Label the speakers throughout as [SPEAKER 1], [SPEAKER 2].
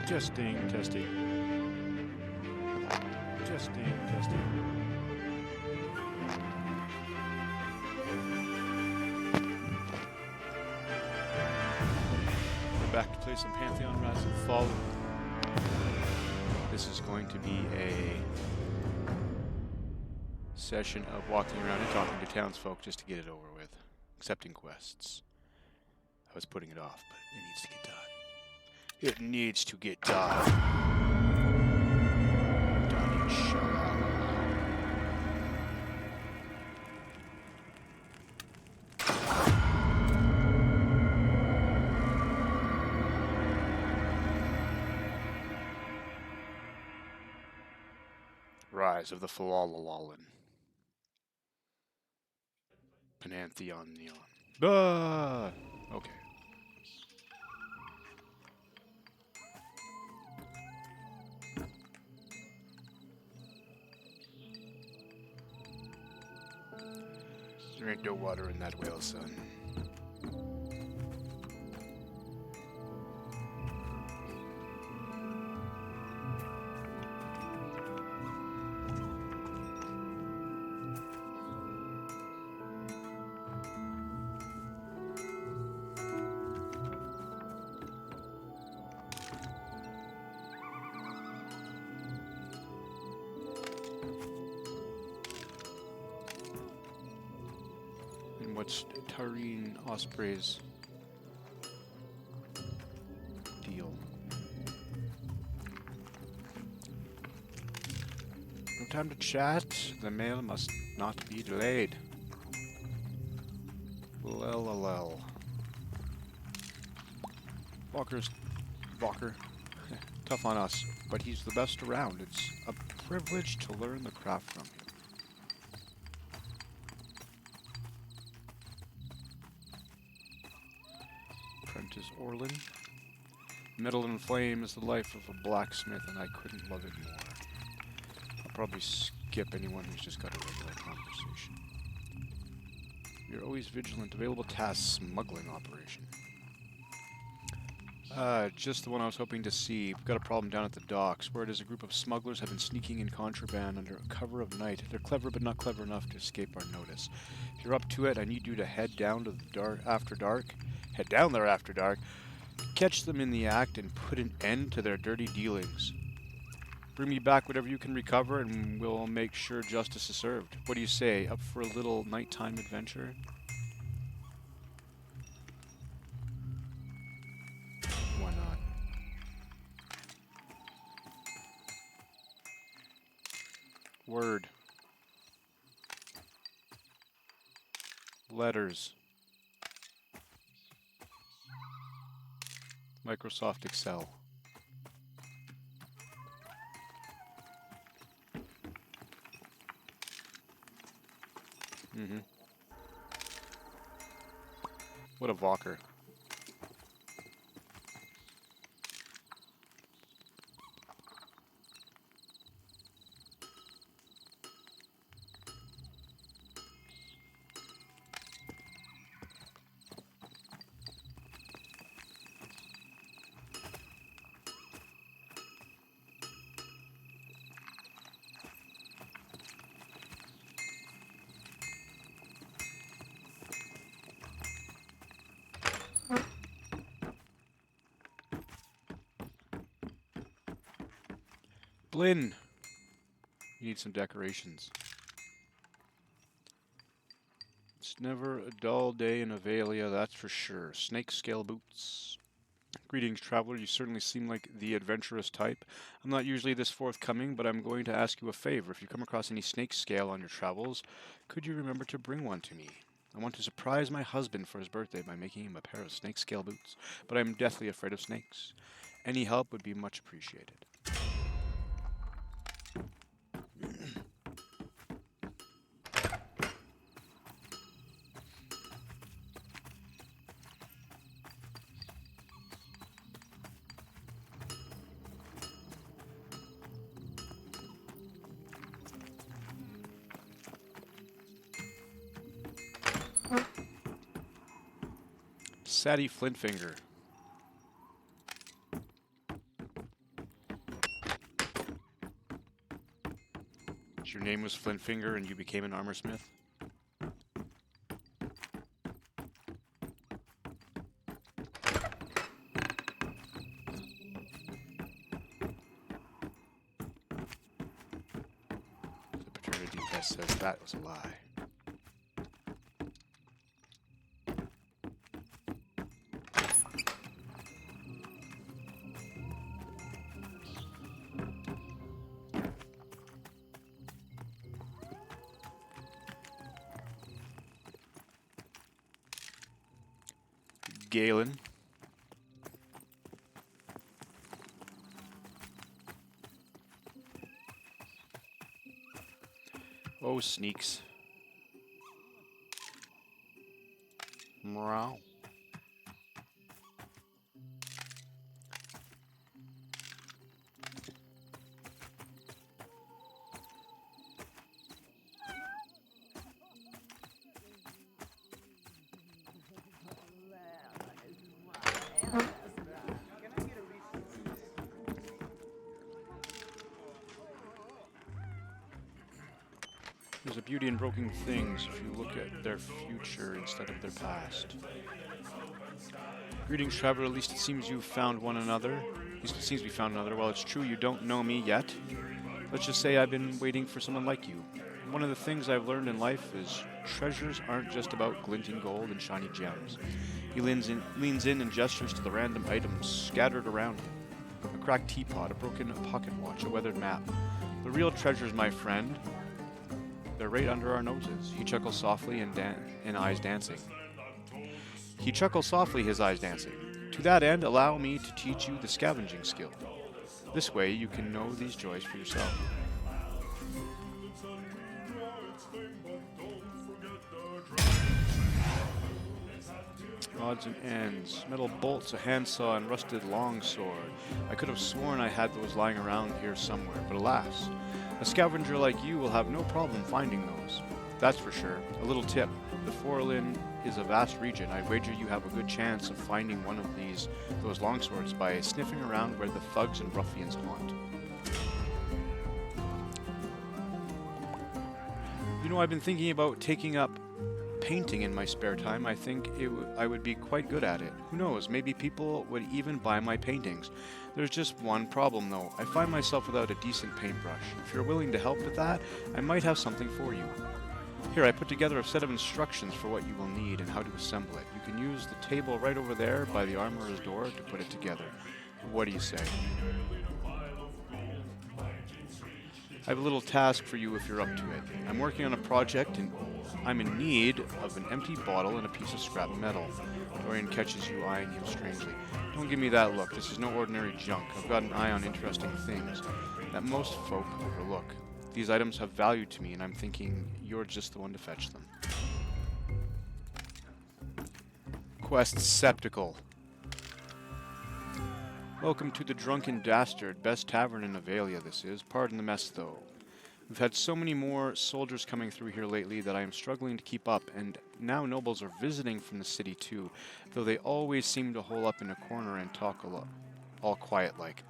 [SPEAKER 1] Testing, testing. Testing, testing. We're back to play some Pantheon Rise and Fall. This is going to be a session of walking around and talking to townsfolk just to get it over with. Accepting quests. I was putting it off, but it needs to get done. It needs to get done. Done and shut up. Rise of the Phalalalin. Pantheon Neon. Ah! Okay. There ain't no water in that well, son. What's Tareen Osprey's deal? No time to chat. The mail must not be delayed. Lel. Walker. Tough on us, but he's the best around. It's a privilege to learn the craft from him. Apprentice Orlin. Metal and flame is the life of a blacksmith, and I couldn't love it more. I'll probably skip anyone who's just got a regular conversation. You're always vigilant. Available tasks, smuggling operation. Just the one I was hoping to see. We've got a problem down at the docks. Word is a group of smugglers have been sneaking in contraband under cover of night. They're clever, but not clever enough to escape our notice. If you're up to it, I need you to head down to the after dark. Head down there after dark. Catch them in the act and put an end to their dirty dealings. Bring me back whatever you can recover, and we'll make sure justice is served. What do you say? Up for a little nighttime adventure? Why not? Word. Letters. Microsoft Excel. What a Valker. Blinn! You need some decorations. It's never a dull day in Avalia, that's for sure. Snake scale boots. Greetings, traveler. You certainly seem like the adventurous type. I'm not usually this forthcoming, but I'm going to ask you a favor. If you come across any snake scale on your travels, could you remember to bring one to me? I want to surprise my husband for his birthday by making him a pair of snake scale boots, but I'm deathly afraid of snakes. Any help would be much appreciated. Sadie Flintfinger. name was Flintfinger and you became an armor smith? The paternity test says that was a lie. Galen. Oh, sneaks. Meow. There's a beauty in broken things if you look at their future instead of their past. Greetings, traveler. At least it seems you've found one another. At least it seems we found another. Well, it's true you don't know me yet. Let's just say I've been waiting for someone like you. One of the things I've learned in life is treasures aren't just about glinting gold and shiny gems. He leans in and gestures to the random items scattered around him. A cracked teapot, a broken pocket watch, a weathered map. The real treasures, my friend, they're right under our noses. He chuckles softly and eyes dancing. He chuckles softly, his eyes dancing. To that end, allow me to teach you the scavenging skill. This way, you can know these joys for yourself. Odds and ends, metal bolts, a handsaw, and rusted longsword. I could have sworn I had those lying around here somewhere, but alas, a scavenger like you will have no problem finding those. That's for sure. A little tip. The Forlin is a vast region. I wager you have a good chance of finding one of those longswords by sniffing around where the thugs and ruffians haunt. You know, I've been thinking about taking up painting in my spare time. I think I would be quite good at it. Who knows, maybe people would even buy my paintings. There's just one problem though. I find myself without a decent paintbrush. If you're willing to help with that, I might have something for you. Here, I put together a set of instructions for what you will need and how to assemble it. You can use the table right over there by the armorer's door to put it together. What do you say? I have a little task for you if you're up to it. I'm working on a project and I'm in need of an empty bottle and a piece of scrap metal. Dorian catches you eyeing him strangely. Don't give me that look. This is no ordinary junk. I've got an eye on interesting things that most folk overlook. These items have value to me, and I'm thinking you're just the one to fetch them. Quest Septical. Welcome to the Drunken Dastard, best tavern in Avalia this is. Pardon the mess though. We've had so many more soldiers coming through here lately that I am struggling to keep up, and now nobles are visiting from the city too, though they always seem to hole up in a corner and talk a lot, all quiet like.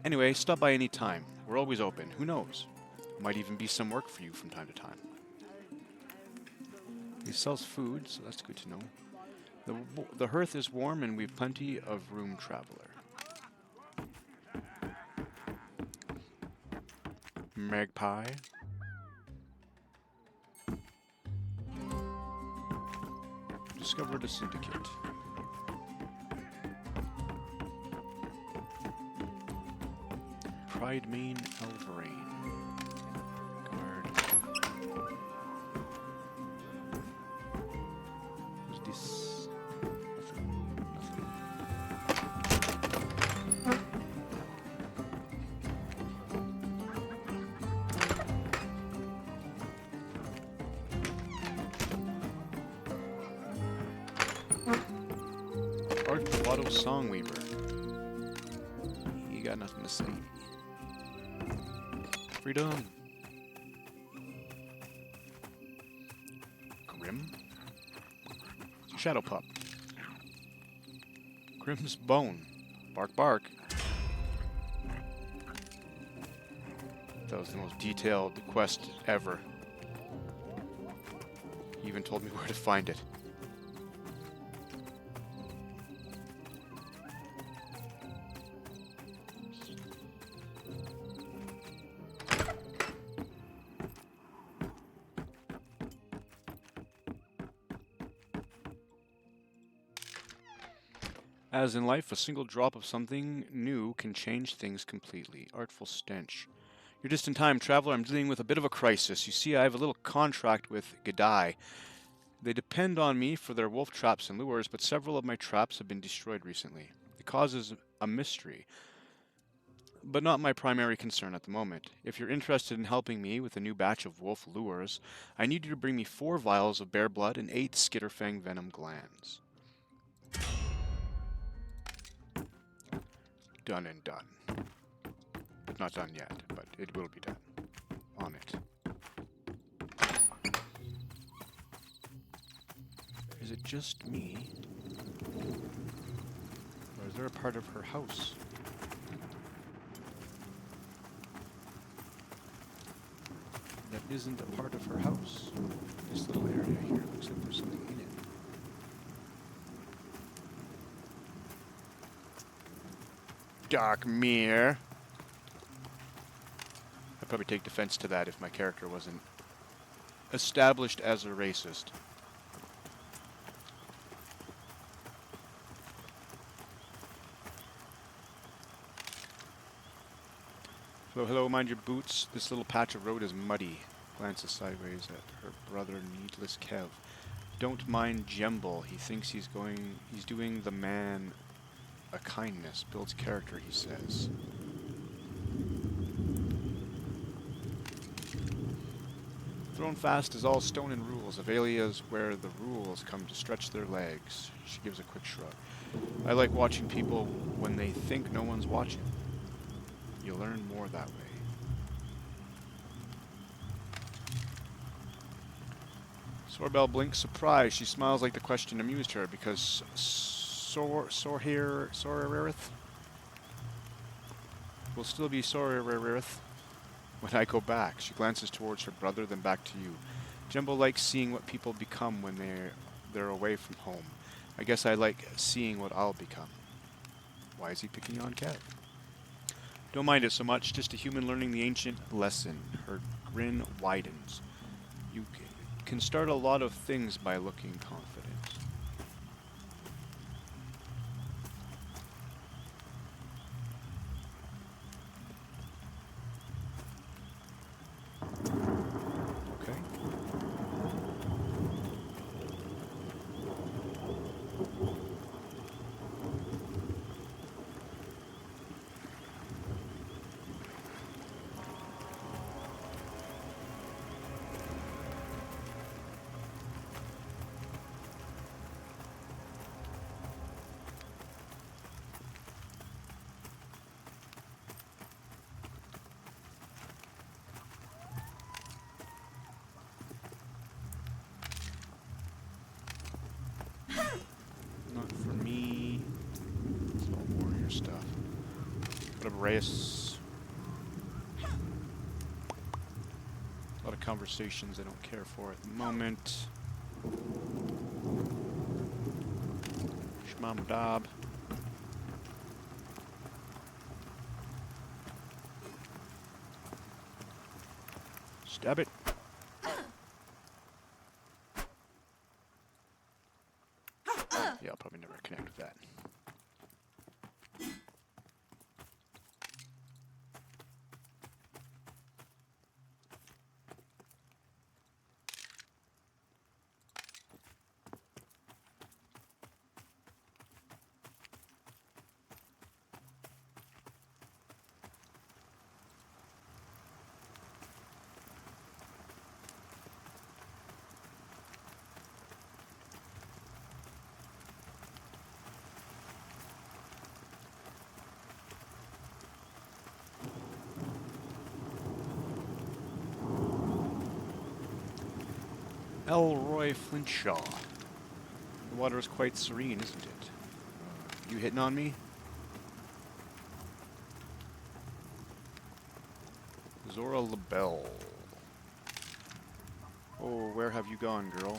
[SPEAKER 1] Anyway, stop by any time. We're always open. Who knows? Might even be some work for you from time to time. He sells food, so that's good to know. The hearth is warm and we've plenty of room, traveler. Magpie. Discovered a syndicate. Pride Main Elverane. Guard. What's this? Nothing. Archwado Songweaver. You got nothing to say. Freedom. Grim. Shadow Pup. Grim's Bone. Bark bark. That was the most detailed quest ever. He even told me where to find it. As in life, a single drop of something new can change things completely. Artful stench. Your distant time traveler, I'm dealing with a bit of a crisis. You see, I have a little contract with Gadai. They depend on me for their wolf traps and lures, but several of my traps have been destroyed recently. The cause is a mystery, but not my primary concern at the moment. If you're interested in helping me with a new batch of wolf lures, I need you to bring me 4 vials of bear blood and 8 skitterfang venom glands. Done and done. But not done yet, but it will be done. On it. Is it just me? Or is there a part of her house? That isn't a part of her house. This little area here looks like there's something in it. Dark mirror. I'd probably take defense to that if my character wasn't established as a racist. Hello, hello, mind your boots. This little patch of road is muddy. Glances sideways at her brother, needless Kev. Don't mind Jemble. He thinks he's doing the man a kindness. Builds character, he says. Thrown fast is all stone and rules. Avelia's where the rules come to stretch their legs. She gives a quick shrug. I like watching people when they think no one's watching. You learn more that way. Sorbel blinks surprise. She smiles like the question amused her because Sorarith will still be Sorarith when I go back. She glances towards her brother, then back to you. Jumbo likes seeing what people become when they're away from home. I guess I like seeing what I'll become. Why is he picking on Kev? Don't mind it so much, just a human learning the ancient lesson. Her grin widens. You can start a lot of things by looking confident. Okay. Not for me. It's all warrior stuff. But a race. A lot of conversations I don't care for at the moment. Shmam Dab. Stab it. Yeah, I'll probably never connect with that. Elroy Flintshaw. The water is quite serene, isn't it? You hitting on me? Zora LaBelle. Oh, where have you gone, girl?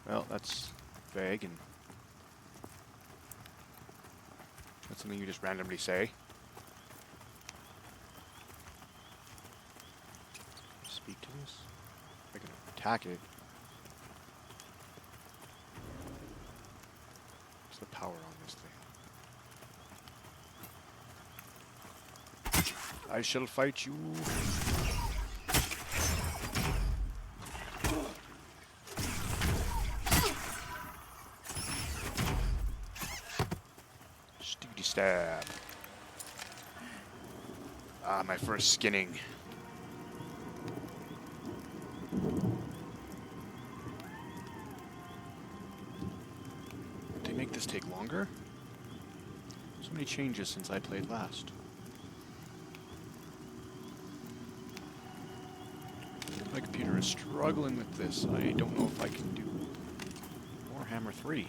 [SPEAKER 1] Well, that's vague, and that's something you just randomly say. Speak to this? I can attack it. What's the power on this thing? I shall fight you. Stooty stab. Ah, my first skinning. Did they make this take longer? So many changes since I played last. My computer is struggling with this. I don't know if I can do Warhammer 3.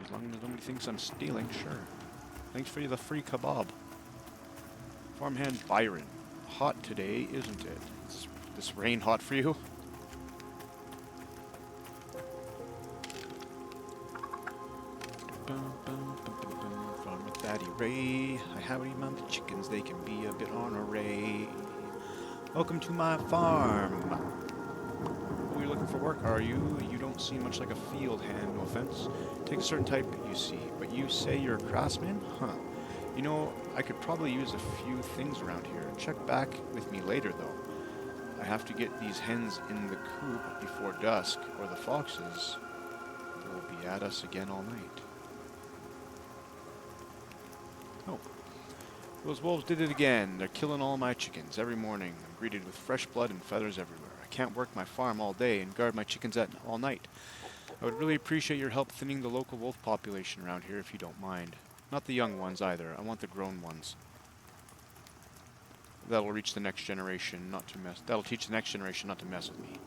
[SPEAKER 1] As long as nobody thinks I'm stealing, sure. Thanks for the free kebab. Farmhand Byron. Hot today, isn't it? Is this rain hot for you? Farmer Daddy Ray. I have any mounted chickens, they can be a bit ornery. Welcome to my farm. Oh, you're looking for work, are you? You don't seem much like a field hand, no offense. Take a certain type, you see. But you say you're a craftsman? Huh. You know, I could probably use a few things around here. Check back with me later, though. I have to get these hens in the coop before dusk, or the foxes will be at us again all night. Oh. Those wolves did it again. They're killing all my chickens every morning. I'm greeted with fresh blood and feathers everywhere. I can't work my farm all day and guard my chickens all night. I would really appreciate your help thinning the local wolf population around here if you don't mind. Not the young ones either. I want the grown ones. That'll reach the next generation not to mess. That'll teach the next generation not to mess with me.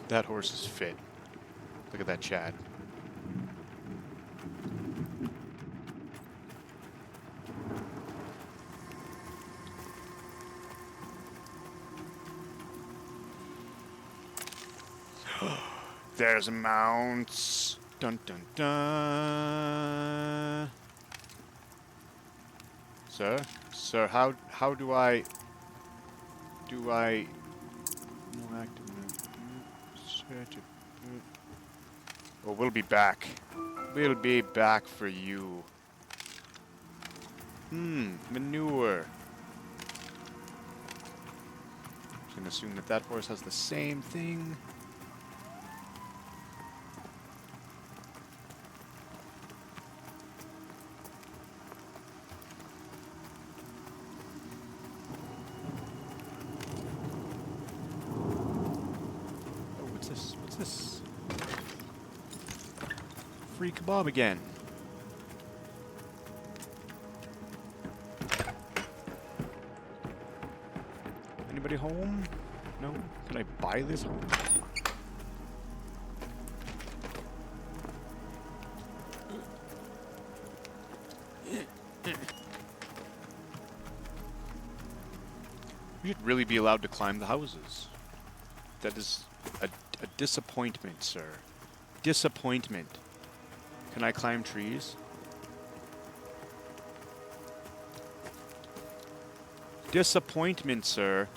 [SPEAKER 1] That horse is fit. Look at that Chad. There's mounts. Dun dun dun. Sir, how do I no active Oh, we'll be back. We'll be back for you. Manure. I'm gonna assume that horse has the same thing. What's this? Free kebab again. Anybody home? No? Can I buy this home? We should really be allowed to climb the houses. That is a disappointment, sir. Disappointment. Can I climb trees? Disappointment, sir.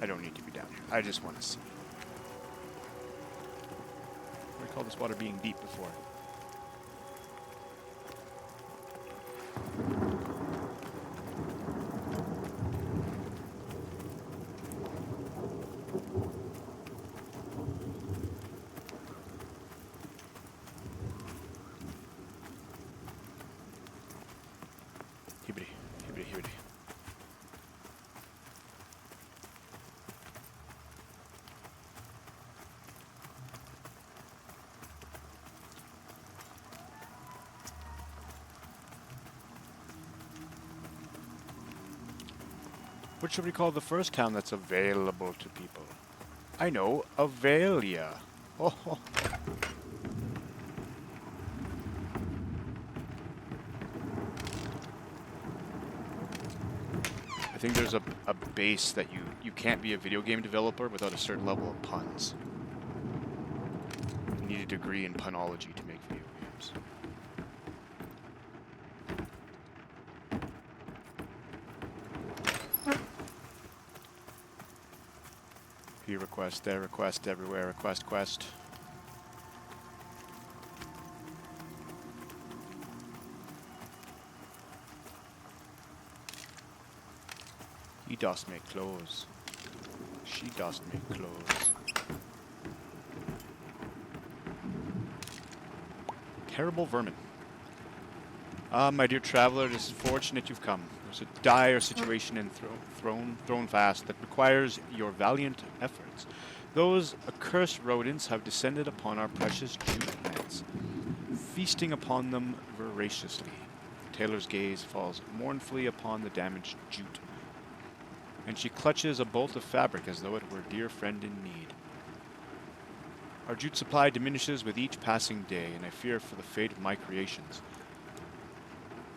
[SPEAKER 1] I don't need to be down here. I just want to see. I recall this water being deep before. What should we call the first town that's available to people? I know, Avalia. Oh. I think there's a base that you can't be a video game developer without a certain level of puns. You need a degree in punology to make video games. Here request, there request, everywhere request, quest. He doth make clothes. She doth make clothes. Terrible vermin. Ah, my dear traveler, it is fortunate you've come. There's a dire situation in thrown fast that requires your valiant efforts. Those accursed rodents have descended upon our precious jute nets, feasting upon them voraciously. The tailor's gaze falls mournfully upon the damaged jute, and she clutches a bolt of fabric as though it were a dear friend in need. Our jute supply diminishes with each passing day, and I fear for the fate of my creations.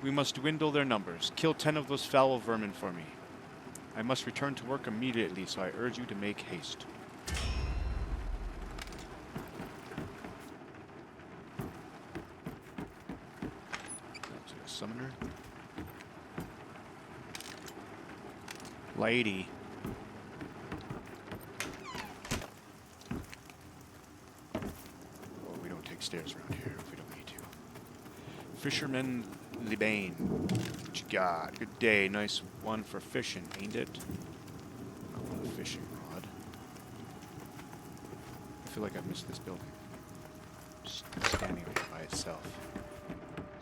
[SPEAKER 1] We must dwindle their numbers. Kill 10 of those foul vermin for me. I must return to work immediately, so I urge you to make haste. That's a summoner. Lady. Oh, we don't take stairs around here if we don't need to. Fisherman Libane. What you got? Good day. Nice one for fishing, ain't it? I want a fishing rod. I feel like I've missed this building. Just standing there by itself.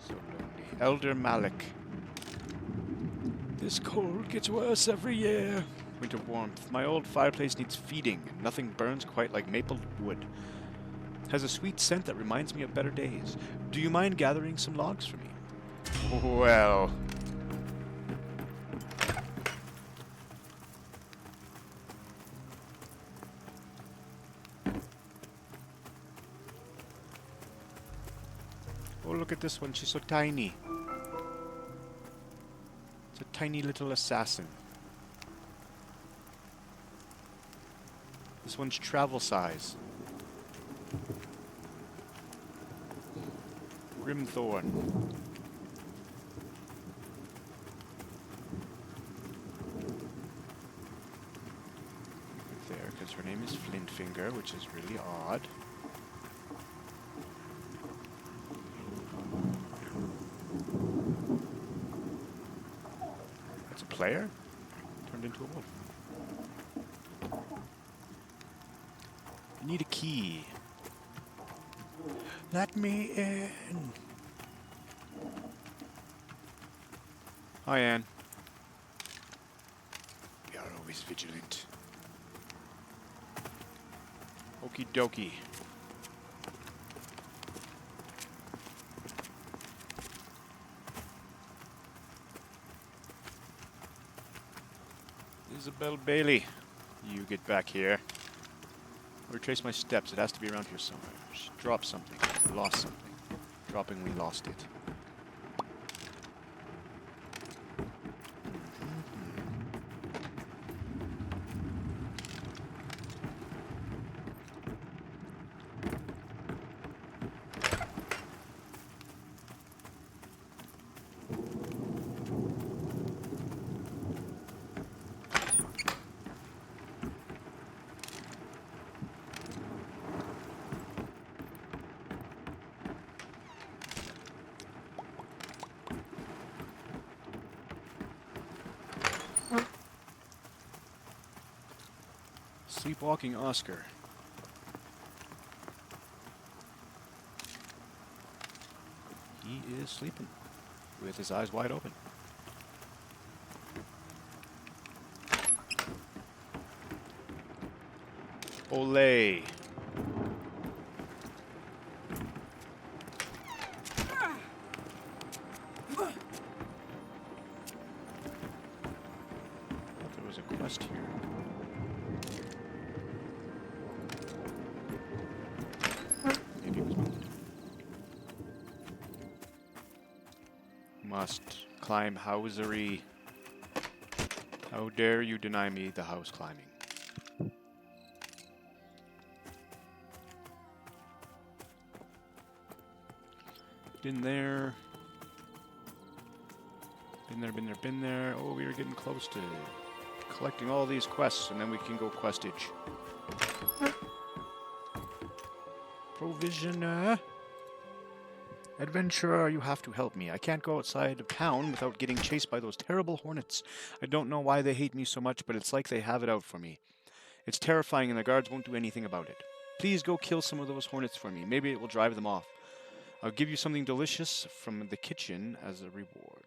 [SPEAKER 1] So lonely. Elder Malik. This cold gets worse every year. Winter warmth. My old fireplace needs feeding, and nothing burns quite like maple wood. Has a sweet scent that reminds me of better days. Do you mind gathering some logs for me? Well... Oh, look at this one. She's so tiny. It's a tiny little assassin. This one's travel size. Grimthorn. There, because her name is Flintfinger, which is really odd. That's a player? Turned into a wolf. I need a key. Let me in. Hi, Anne. We are always vigilant. Okie dokie. Isabel Bailey. You get back here. Retrace my steps. It has to be around here somewhere. She dropped something. Lost something. Dropping, we lost it. Sleepwalking Oscar. He is sleeping with his eyes wide open. Olay. was a quest here. Maybe it was moved. Must climb housery. How dare you deny me the house climbing? Been there. Been there. Oh, we are getting close to collecting all these quests, and then we can go questage. Provisioner. Adventurer, you have to help me. I can't go outside of town without getting chased by those terrible hornets. I don't know why they hate me so much, but it's like they have it out for me. It's terrifying and the guards won't do anything about it. Please go kill some of those hornets for me. Maybe it will drive them off. I'll give you something delicious from the kitchen as a reward.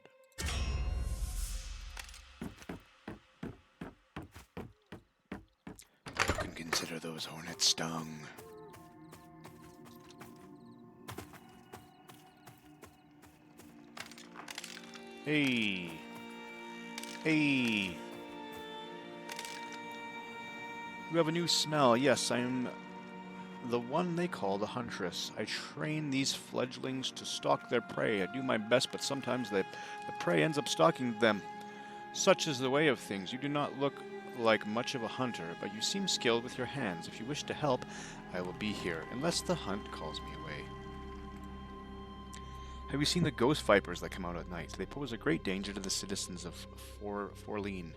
[SPEAKER 1] You can consider those hornets stung. Hey. Hey. You have a new smell. Yes, I am the one they call the huntress. I train these fledglings to stalk their prey. I do my best, but sometimes the prey ends up stalking them. Such is the way of things. You do not look like much of a hunter, but you seem skilled with your hands. If you wish to help, I will be here, unless the hunt calls me away. Have you seen the ghost vipers that come out at night? They pose a great danger to the citizens of Forleen.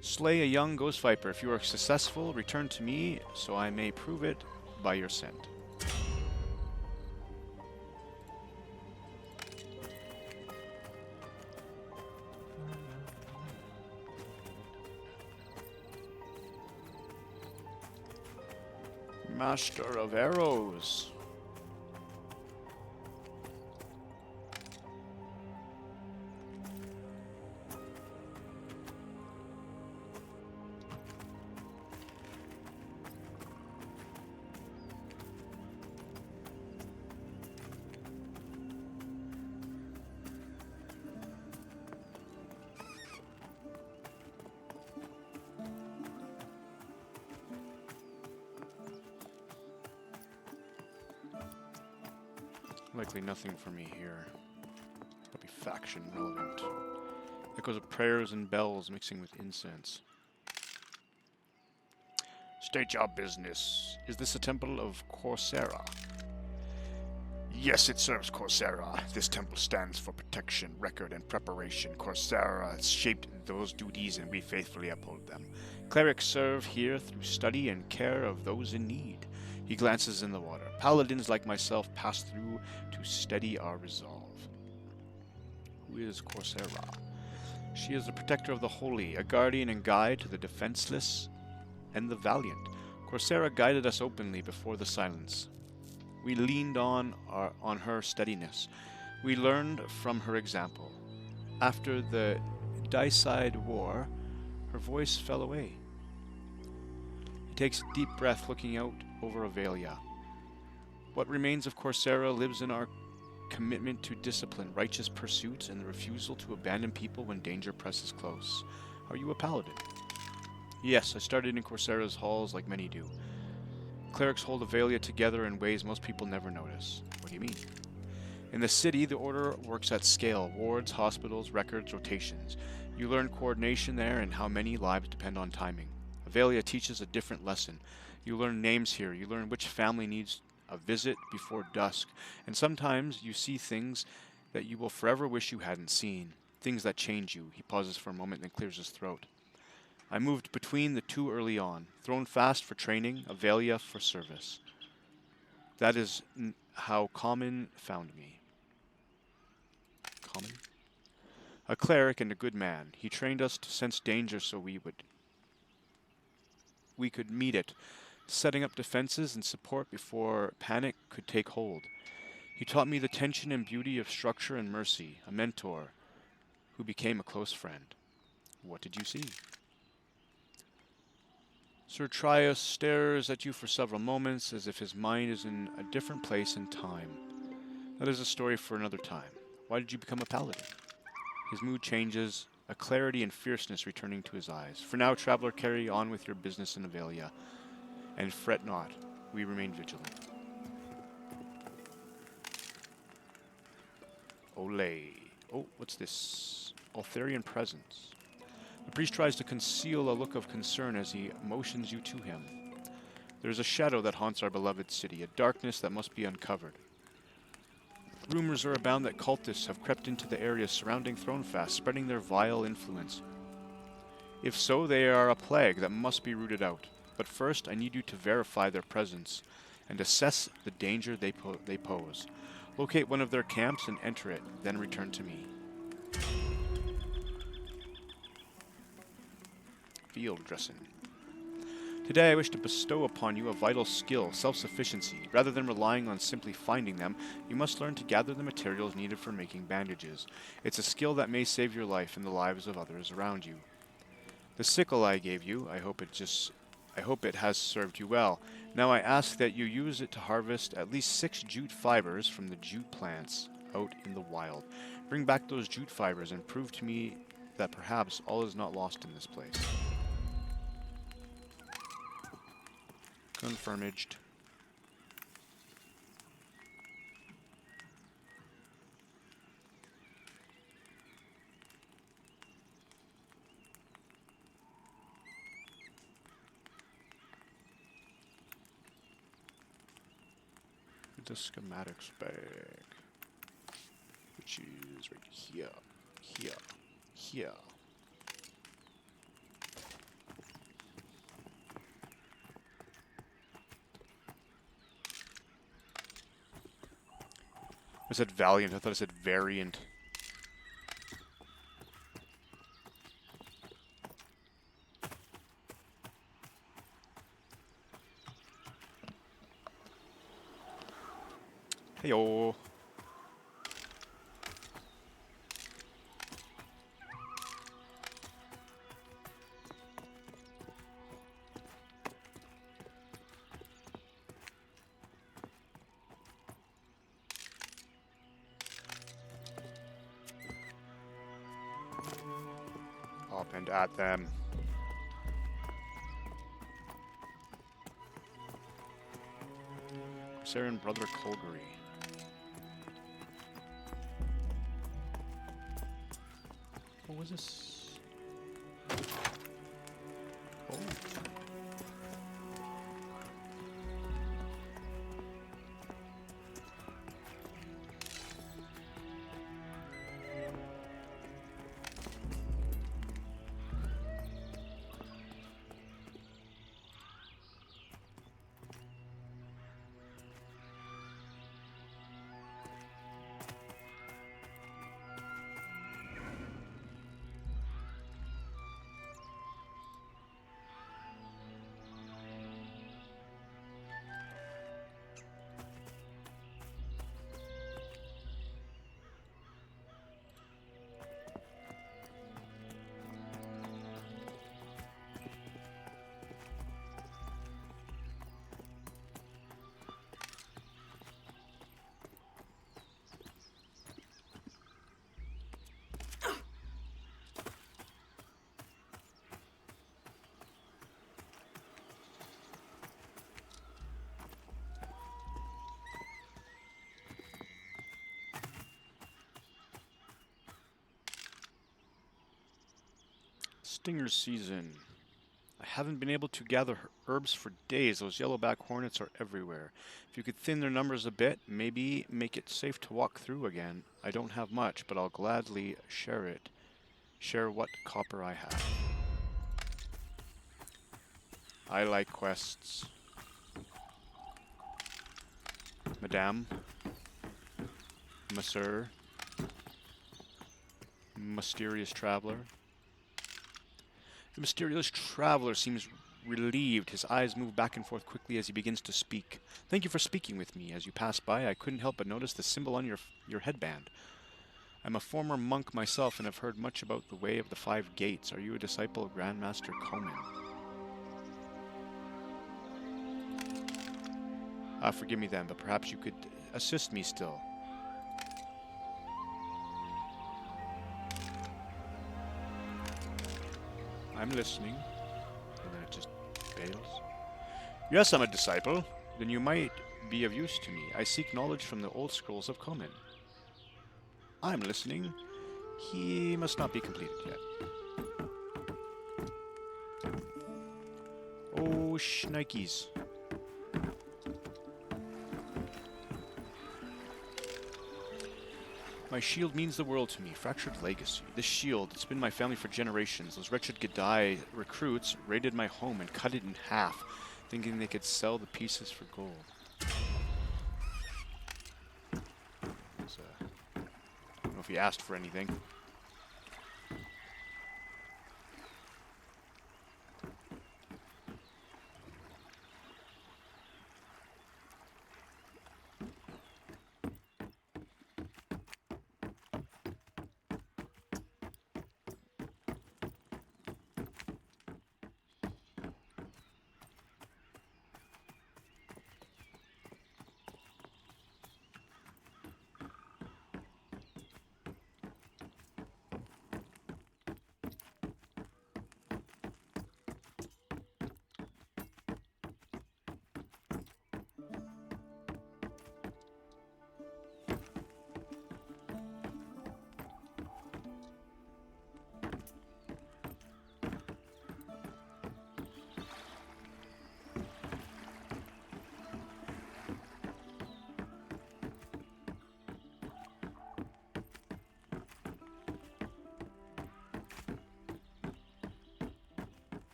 [SPEAKER 1] Slay a young ghost viper. If you are successful, return to me, so I may prove it by your scent. Master of Arrows. Likely nothing for me here. Probably faction relevant. Echoes of prayers and bells mixing with incense. State your business. Is this a temple of Coursera? Yes, it serves Coursera. This temple stands for protection, record, and preparation. Coursera has shaped those duties and we faithfully uphold them. Clerics serve here through study and care of those in need. He glances in the water. Paladins like myself pass through to steady our resolve. Who is Coursera? She is the protector of the holy, a guardian and guide to the defenseless and the valiant. Coursera guided us openly before the silence. We leaned on her steadiness. We learned from her example. After the Dicide War, her voice fell away. He takes a deep breath, looking out over Avelia. What remains of Coursera lives in our commitment to discipline, righteous pursuits, and the refusal to abandon people when danger presses close. Are you a paladin? Yes, I started in Coursera's halls like many do. Clerics hold Avelia together in ways most people never notice. What do you mean? In the city, the order works at scale. Wards, hospitals, records, rotations. You learn coordination there and how many lives depend on timing. Avelia teaches a different lesson. You learn names here. You learn which family needs a visit before dusk. And sometimes you see things that you will forever wish you hadn't seen. Things that change you. He pauses for a moment and clears his throat. I moved between the two early on. Thrown fast for training, Avelia for service. That is how Common found me. Common? A cleric and a good man. He trained us to sense danger so we could meet it, setting up defenses and support before panic could take hold. He taught me the tension and beauty of structure and mercy, a mentor who became a close friend. What did you see? Sir Trius stares at you for several moments as if his mind is in a different place and time. That is a story for another time. Why did you become a paladin? His mood changes a clarity and fierceness returning to his eyes. For now, traveler, carry on with your business in Avelia, and fret not. We remain vigilant. Ole. Oh, what's this? Altharian presence. The priest tries to conceal a look of concern as he motions you to him. There is a shadow that haunts our beloved city, a darkness that must be uncovered. Rumors are abound that cultists have crept into the area surrounding Thronefast, spreading their vile influence. If so, they are a plague that must be rooted out. But first, I need you to verify their presence and assess the danger they pose. Locate one of their camps and enter it, then return to me. Field dressing. Today I wish to bestow upon you a vital skill, self-sufficiency. Rather than relying on simply finding them, you must learn to gather the materials needed for making bandages. It's a skill that may save your life and the lives of others around you. The sickle I gave you, I hope it has served you well. Now I ask that you use it to harvest at least 6 jute fibers from the jute plants out in the wild. Bring back those jute fibers and prove to me that perhaps all is not lost in this place. Confirmaged. The schematics bag, which is right here, here. I said Valiant, I thought I said Variant. Heyo. Up and at them. Saren Brother Colgary. What was this? Oh. Stinger season. I haven't been able to gather herbs for days. Those yellowback hornets are everywhere. If you could thin their numbers a bit, maybe make it safe to walk through again. I don't have much, but I'll gladly share it. Share what copper I have. I like quests. Madame. Monsieur. Mysterious traveler. The mysterious traveler seems relieved. His eyes move back and forth quickly as he begins to speak. Thank you for speaking with me. As you passed by, I couldn't help but notice the symbol on your headband. I'm a former monk myself and have heard much about the Way of the Five Gates. Are you a disciple of Grandmaster Conan? Forgive me then, but perhaps you could assist me still. I'm listening. And then it just bails. Yes, I'm a disciple. Then you might be of use to me. I seek knowledge from the old scrolls of Komen. I'm listening. He must not be completed yet. Oh, shnikes. My shield means the world to me. Fractured legacy. This shield, it's been my family for generations. Those wretched Gadai recruits raided my home and cut it in half, thinking they could sell the pieces for gold. I don't know if he asked for anything.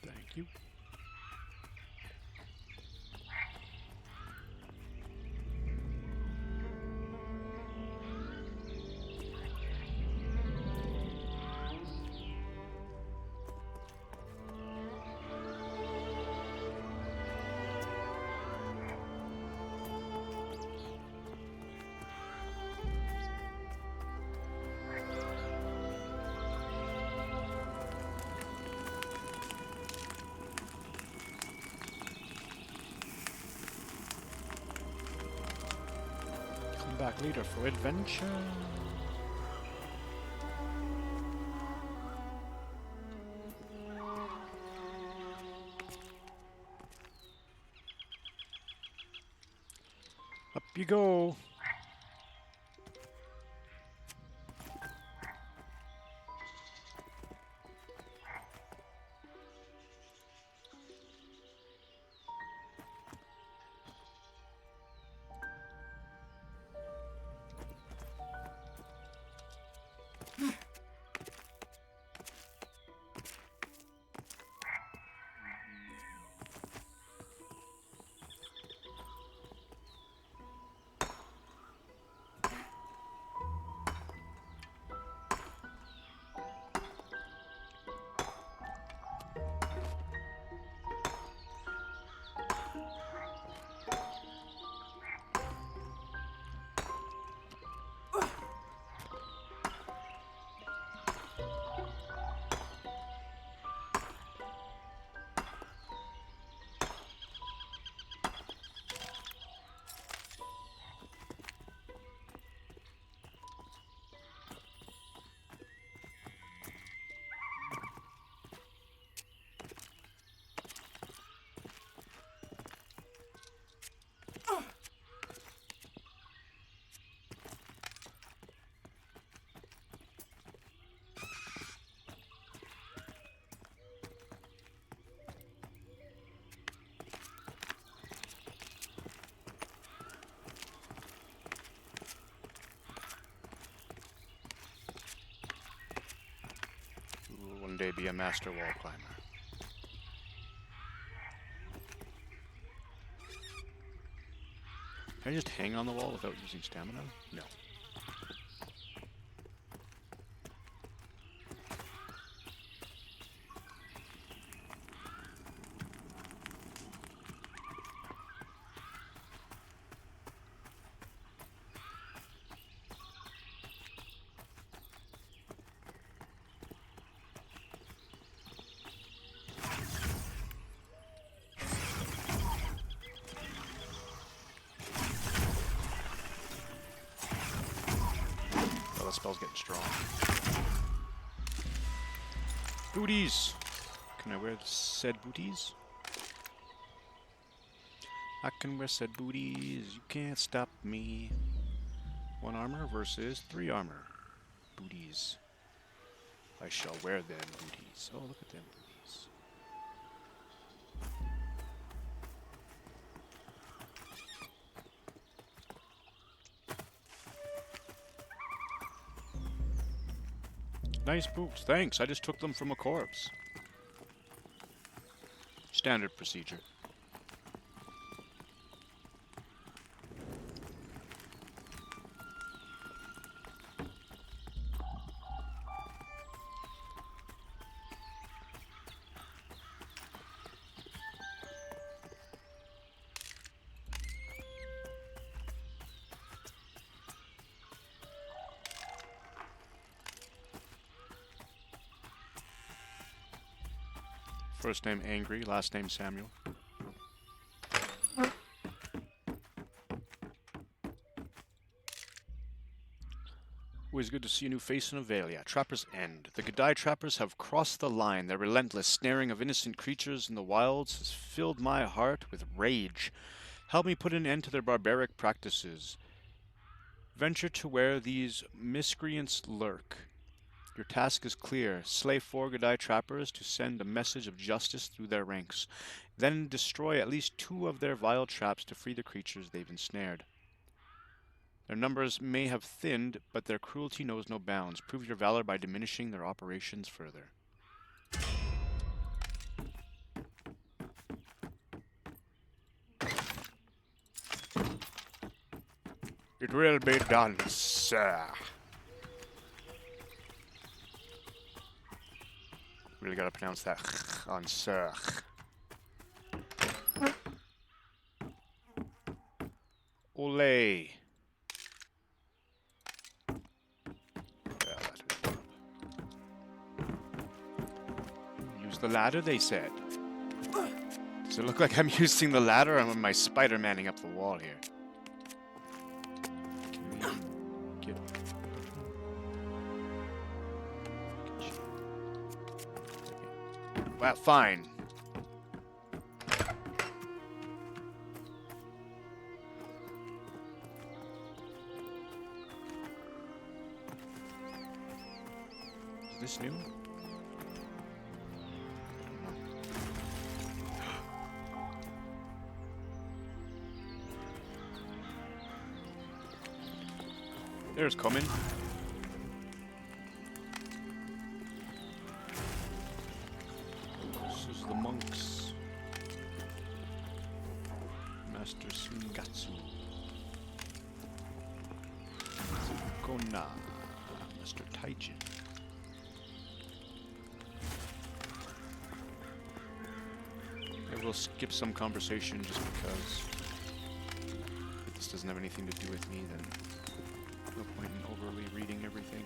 [SPEAKER 1] Thank you. Come back later for adventure. Up you go. day be a master wall climber. Can I just hang on the wall without using stamina? No. The spell's getting strong. Booties! Can I wear said booties? I can wear said booties. You can't stop me. 1 armor versus 3 armor. Booties. I shall wear them booties. Oh, look at them booties. Nice boots, thanks. I just took them from a corpse. Standard procedure. First name Angry, last name Samuel. Always good to see a new face in Avelia. Trapper's End. The Godai trappers have crossed the line. Their relentless snaring of innocent creatures in the wilds has filled my heart with rage. Help me put an end to their barbaric practices. Venture to where these miscreants lurk. Your task is clear. Slay 4 Godai trappers to send a message of justice through their ranks. Then destroy at least 2 of their vile traps to free the creatures they've ensnared. Their numbers may have thinned, but their cruelty knows no bounds. Prove your valor by diminishing their operations further. It will be done, sir. Really gotta pronounce that on sir. Ole. Use the ladder, they said. Does it look like I'm using the ladder, or am I Spider-Manning up the wall here? Can we get... Well, fine. Is this new? There's coming. This is the monks. Master Sungatsu. Kona. Master Taijin. I will skip some conversation just because if this doesn't have anything to do with me, then no point in overly reading everything.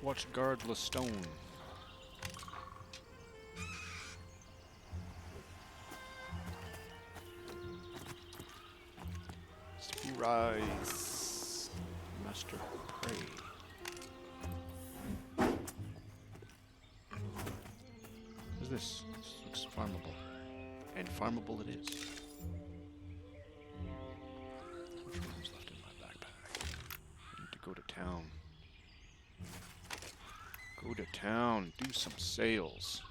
[SPEAKER 1] Watch guard Stone. Sticky Rise. Master Prey. What is this? This looks farmable. And farmable it is. Left in my backpack. I need to go to town. Go to town. Do some sales.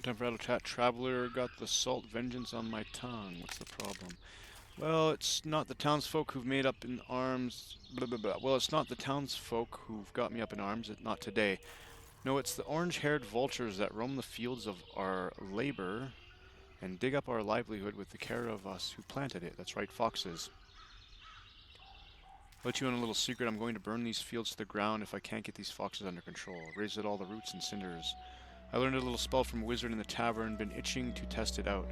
[SPEAKER 1] Time for idle chat. Traveler got the salt vengeance on my tongue. What's the problem? Well, it's not the townsfolk who've made up in arms. Blah, blah, blah. Well, it's not the townsfolk who've got me up in arms. Not today. No, it's the orange-haired vultures that roam the fields of our labor and dig up our livelihood with the care of us who planted it. That's right, foxes. Let you in a little secret. I'm going to burn these fields to the ground if I can't get these foxes under control. Raise it all the roots and cinders. I learned a little spell from a wizard in the tavern, been itching to test it out.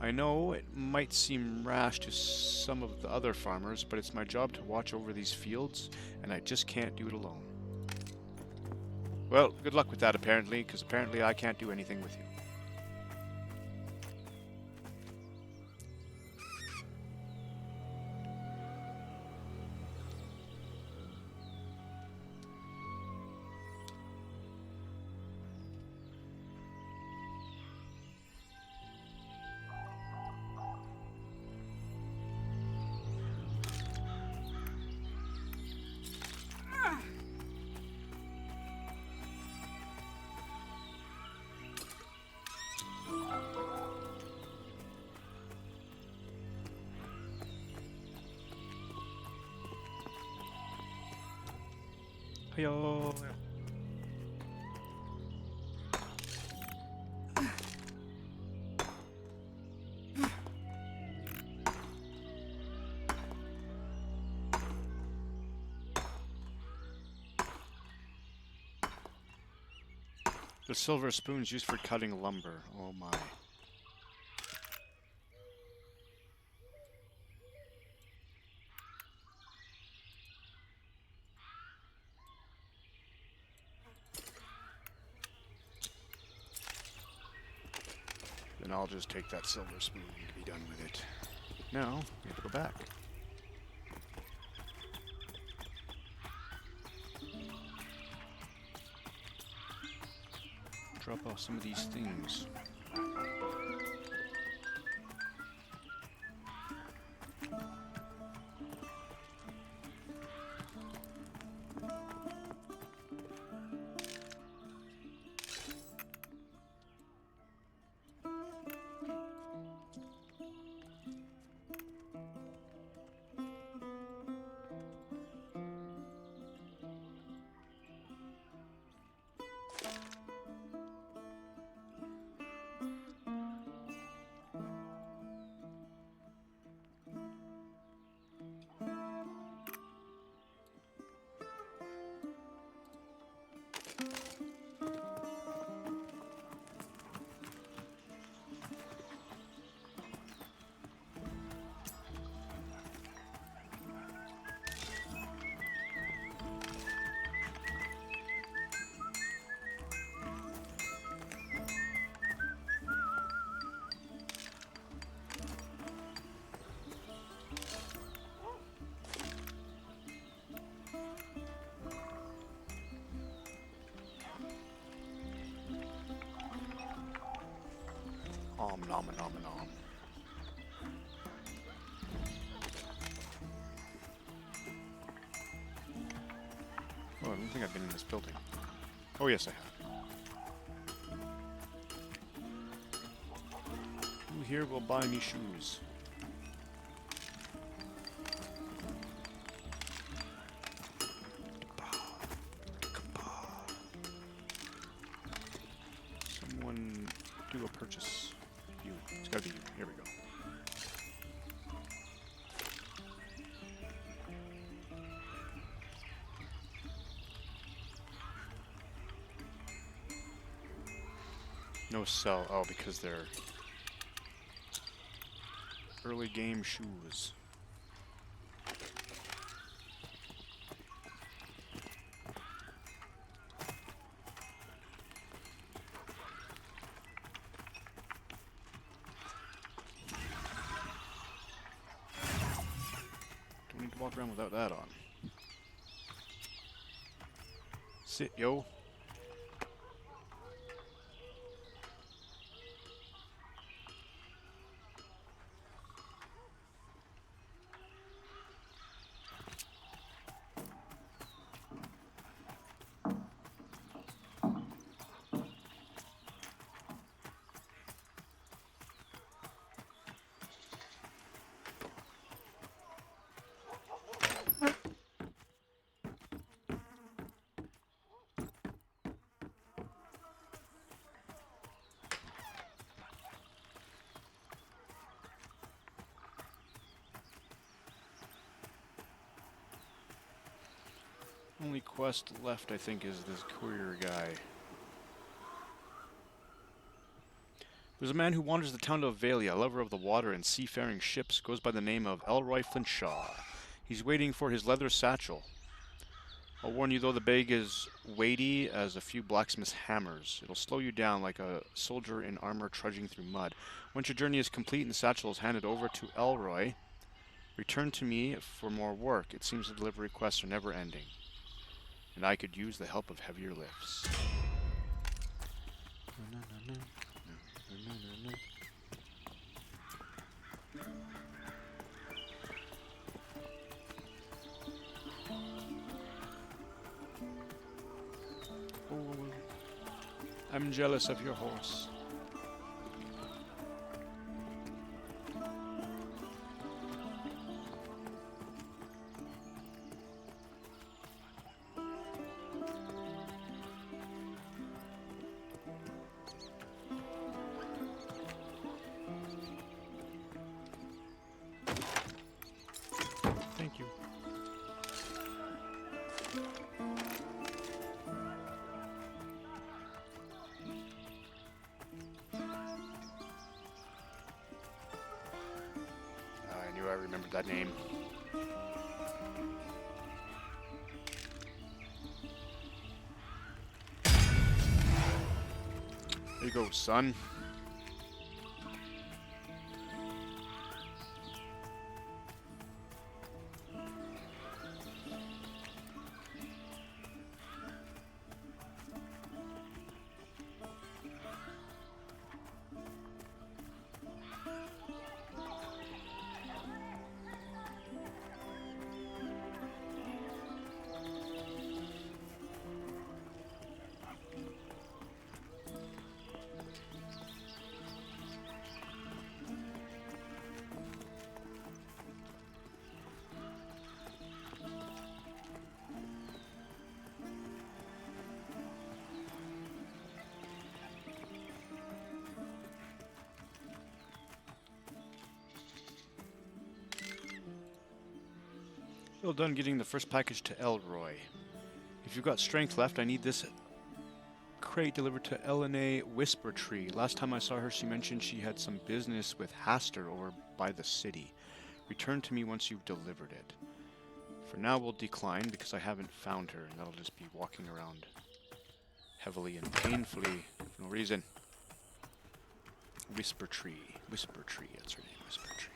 [SPEAKER 1] I know it might seem rash to some of the other farmers, but it's my job to watch over these fields, and I just can't do it alone. Well, good luck with that apparently, because apparently I can't do anything with you. Hiyo. The silver spoons used for cutting lumber. Oh my. Then I'll just take that silver spoon and be done with it. Now, we have to go back. Drop off some of these things. Nom nom nom nom. Oh, I don't think I've been in this building. Oh yes, I have. Who here will buy me shoes? Someone do a purchase. You. It's gotta be you. Here we go. No sell. Oh, because they're early game shoes. Don't need to walk around without that on. Sit, yo. Only quest left, I think, is this courier guy. There's a man who wanders the town of Valia, a lover of the water and seafaring ships, goes by the name of Elroy Flintshaw. He's waiting for his leather satchel. I'll warn you though, the bag is weighty as a few blacksmith's hammers. It'll slow you down like a soldier in armor trudging through mud. Once your journey is complete and the satchel is handed over to Elroy, return to me for more work. It seems the delivery quests are never ending, and I could use the help of heavier lifts. Oh, I'm jealous of your horse. Thank you. I knew I remembered that name. There you go, son. Well done getting the first package to Elroy. If you've got strength left, I need this crate delivered to Elena Whispertree. Last time I saw her, she mentioned she had some business with Haster over by the city. Return to me once you've delivered it. For now, we'll decline because I haven't found her, and that'll just be walking around heavily and painfully for no reason. Whispertree, that's her name, Whispertree.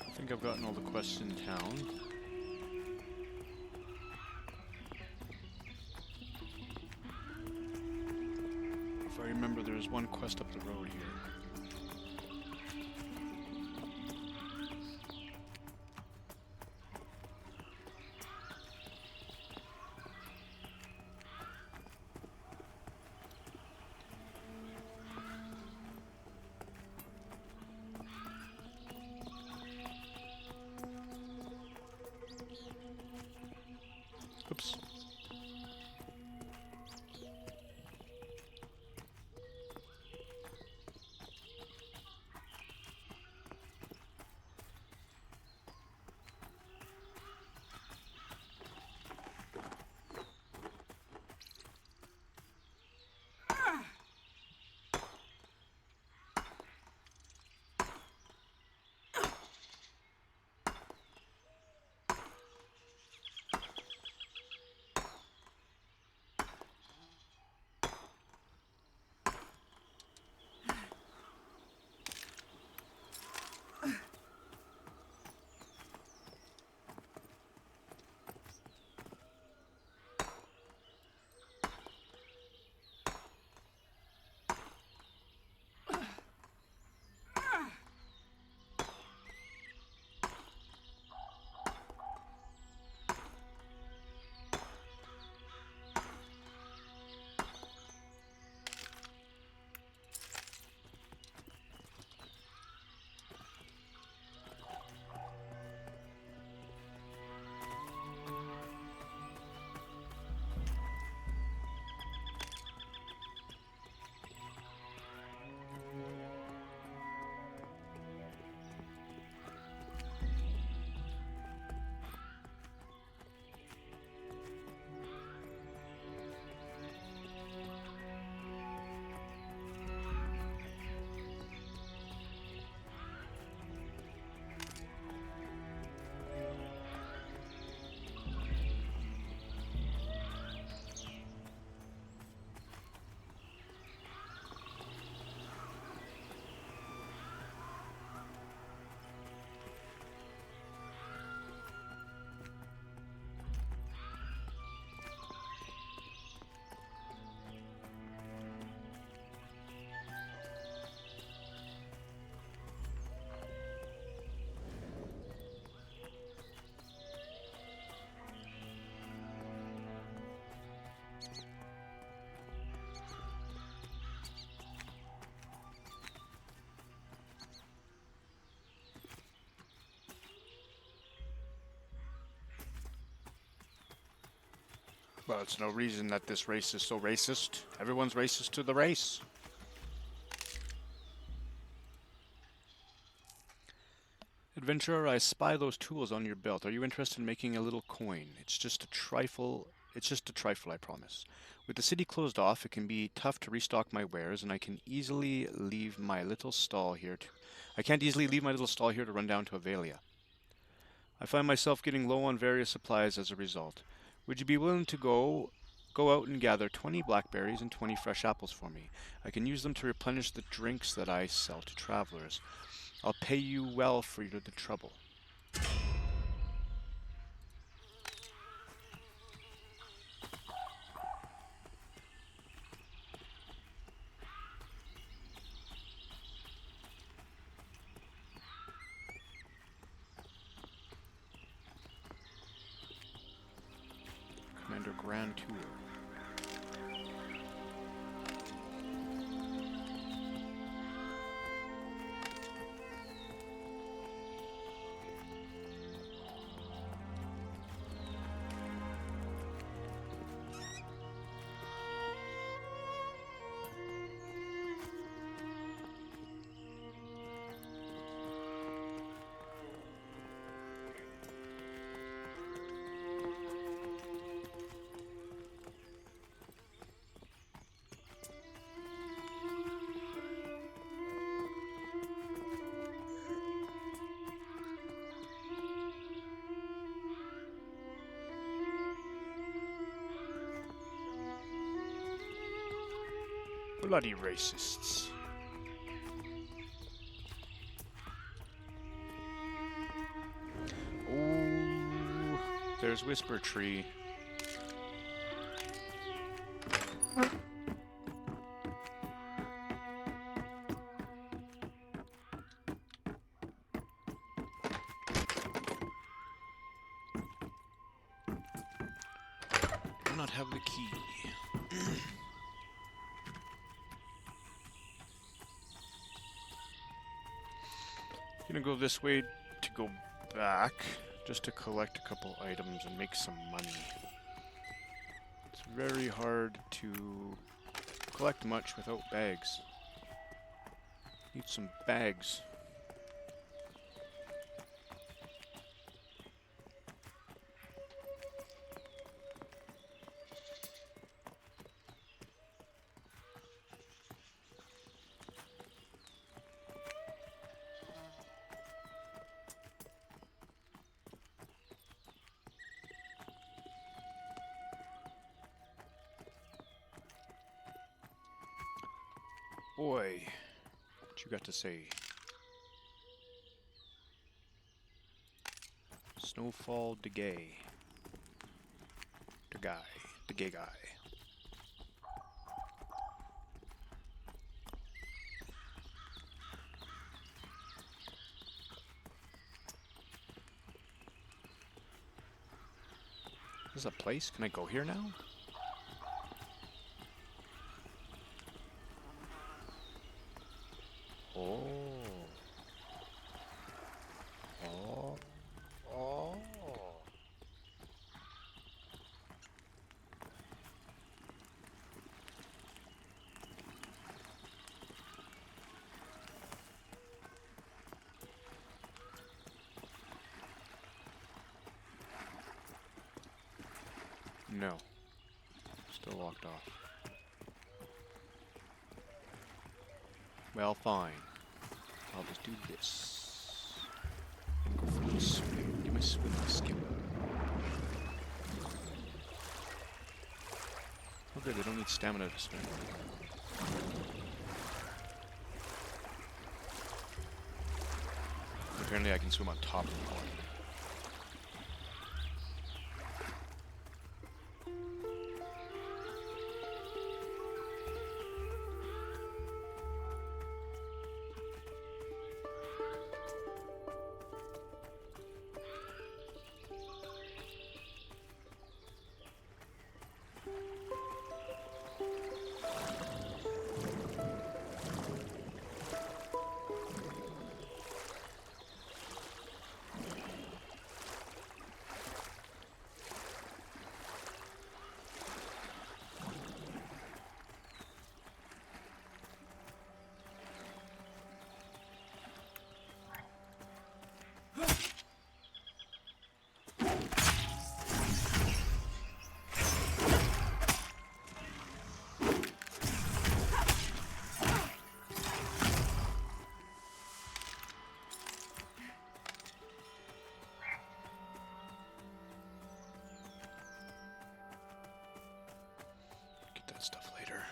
[SPEAKER 1] I think I've gotten all the quests in town. If I remember, there's one quest up the road here. Oops. Well, it's no reason that this race is so racist. Everyone's racist to the race. Adventurer, I spy those tools on your belt. Are you interested in making a little coin? It's just a trifle. It's just a trifle, I promise. With the city closed off, it can be tough to restock my wares, and I can't easily leave my little stall here to run down to Avelia. I find myself getting low on various supplies as a result. Would you be willing to go out and gather 20 blackberries and 20 fresh apples for me? I can use them to replenish the drinks that I sell to travelers. I'll pay you well for the trouble. Commander Grand Tour. Bloody racists. Oh, there's Whisper Tree. Do not have the key. Gonna go this way to go back, just to collect a couple items and make some money. It's very hard to collect much without bags. Need some bags. Boy, what you got to say? Snowfall the gay. The gay guy. This is a place? Can I go here now? Oh. Oh. Oh. No. Still locked off. Well, fine. I'll just do this. And go for my swim. Do my swim skip. Oh good, they don't need stamina to swim. Apparently I can swim on top of the water. that stuff later.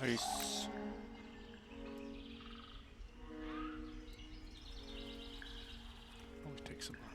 [SPEAKER 1] Nice. Always take some armor.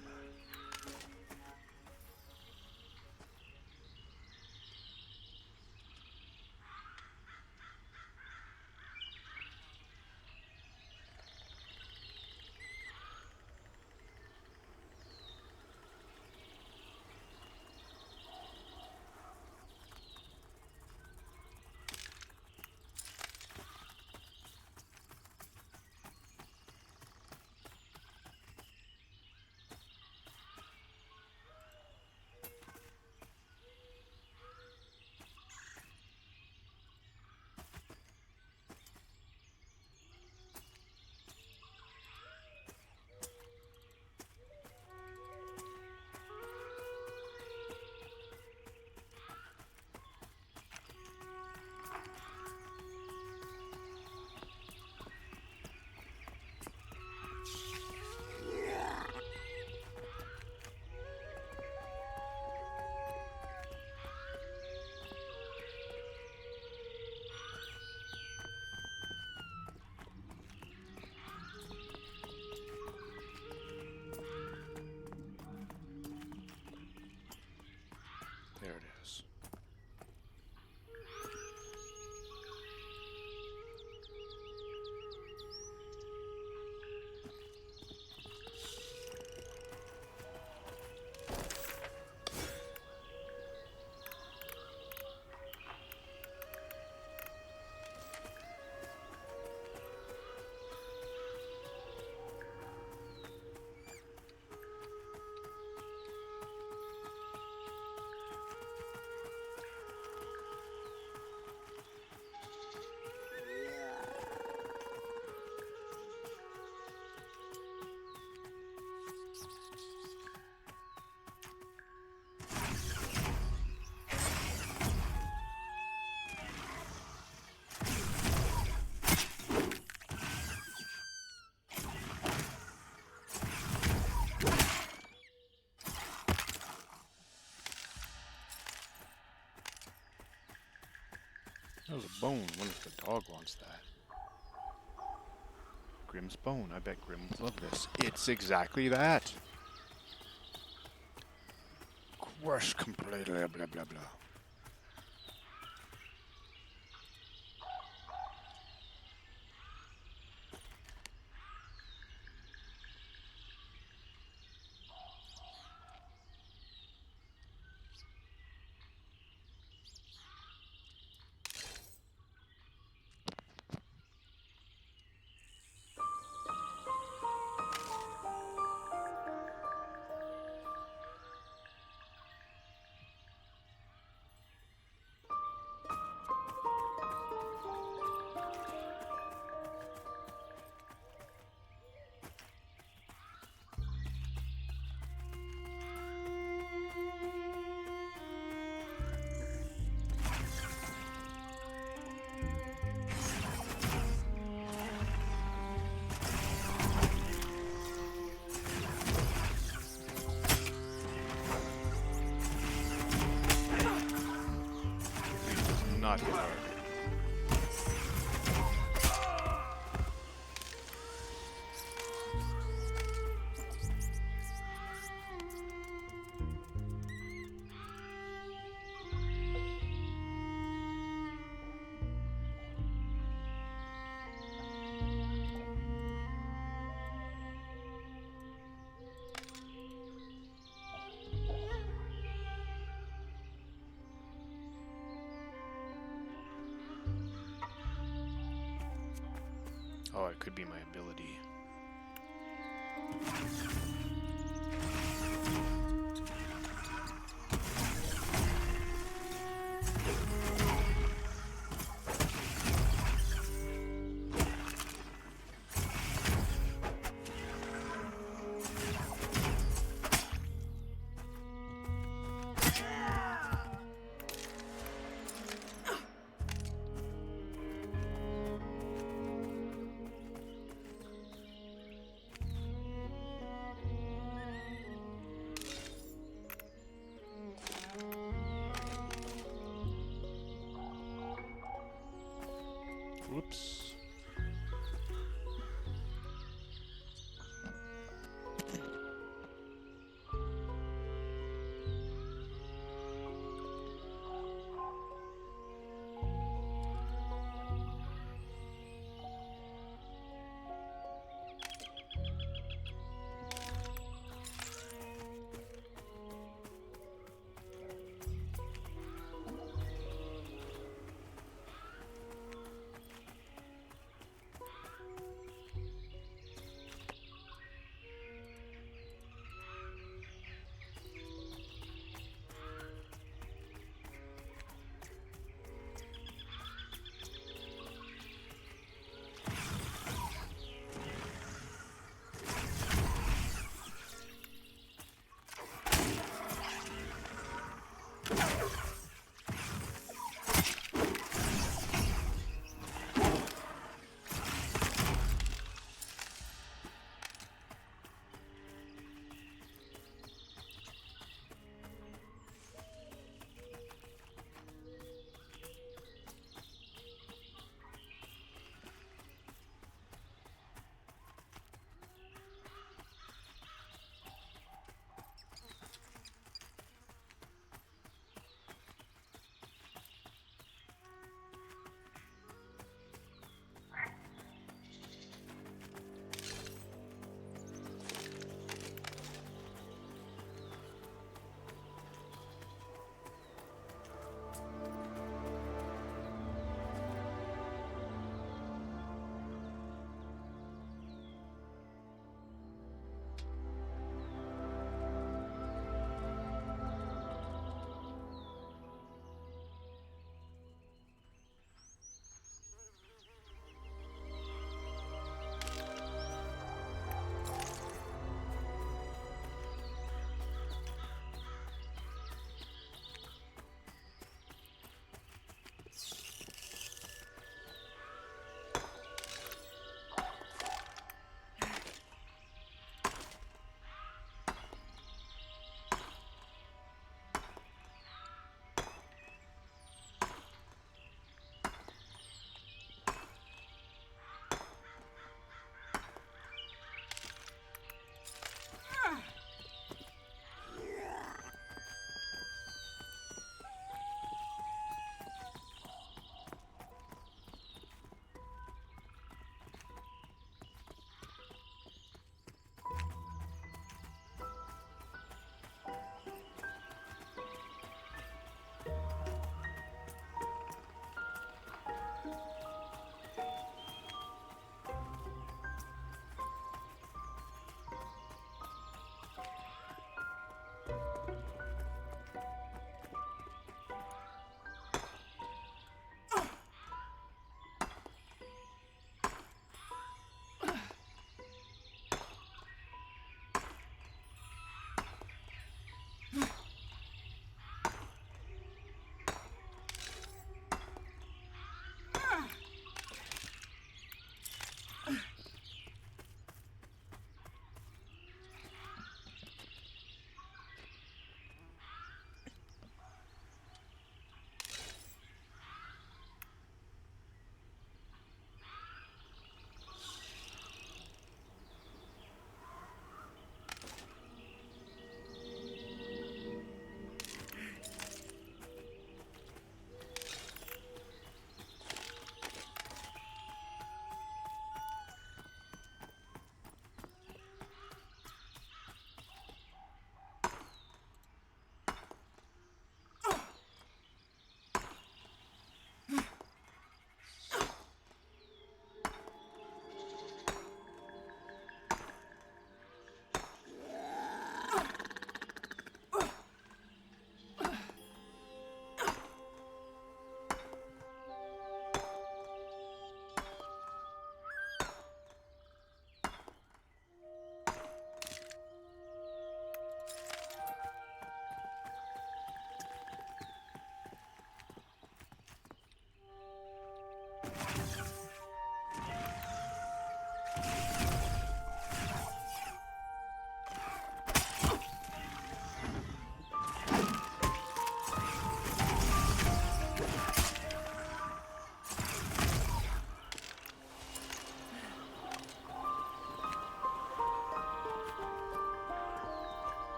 [SPEAKER 1] That was a bone. What if the dog wants that? Grimm's bone. I bet Grimm would love this. It's exactly that. Crush completely, blah, blah, blah. Not hit hard. Oh, it could be my ability. Whoops.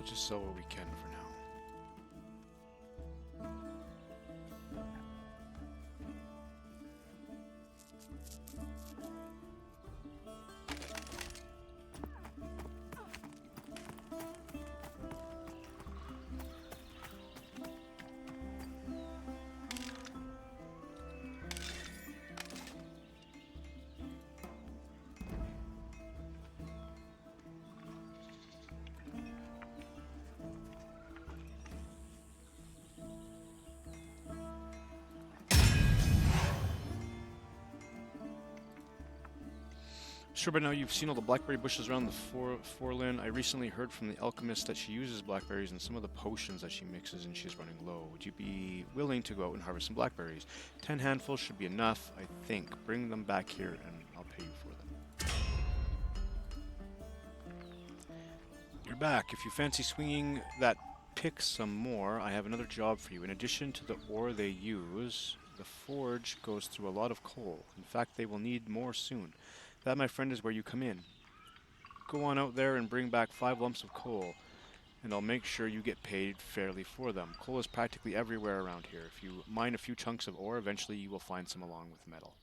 [SPEAKER 1] We'll just sell what we can for now. Sure, by now you've seen all the blackberry bushes around the Forlin. I recently heard from the alchemist that she uses blackberries in some of the potions that she mixes and she's running low. Would you be willing to go out and harvest some blackberries? 10 handfuls should be enough, I think. Bring them back here and I'll pay you for them. You're back. If you fancy swinging that pick some more, I have another job for you. In addition to the ore they use, the forge goes through a lot of coal. In fact, they will need more soon. That, my friend, is where you come in. Go on out there and bring back 5 lumps of coal, and I'll make sure you get paid fairly for them. Coal is practically everywhere around here. If you mine a few chunks of ore, eventually you will find some along with metal.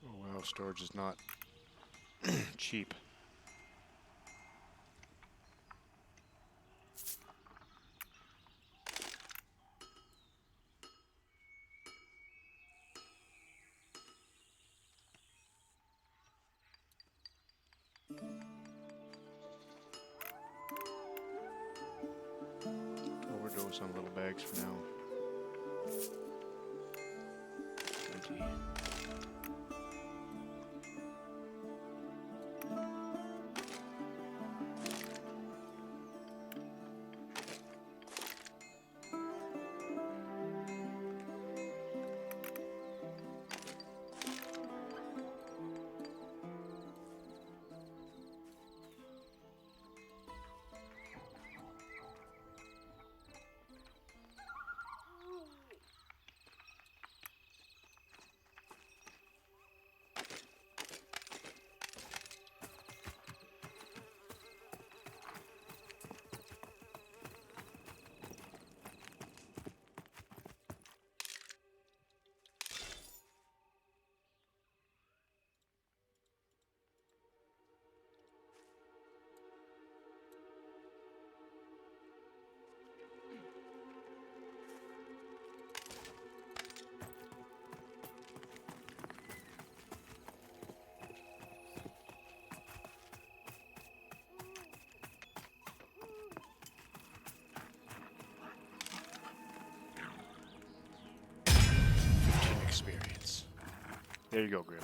[SPEAKER 1] Oh wow, storage is not cheap. Overdose on little bags for now. 20. Experience. There you go, Grim.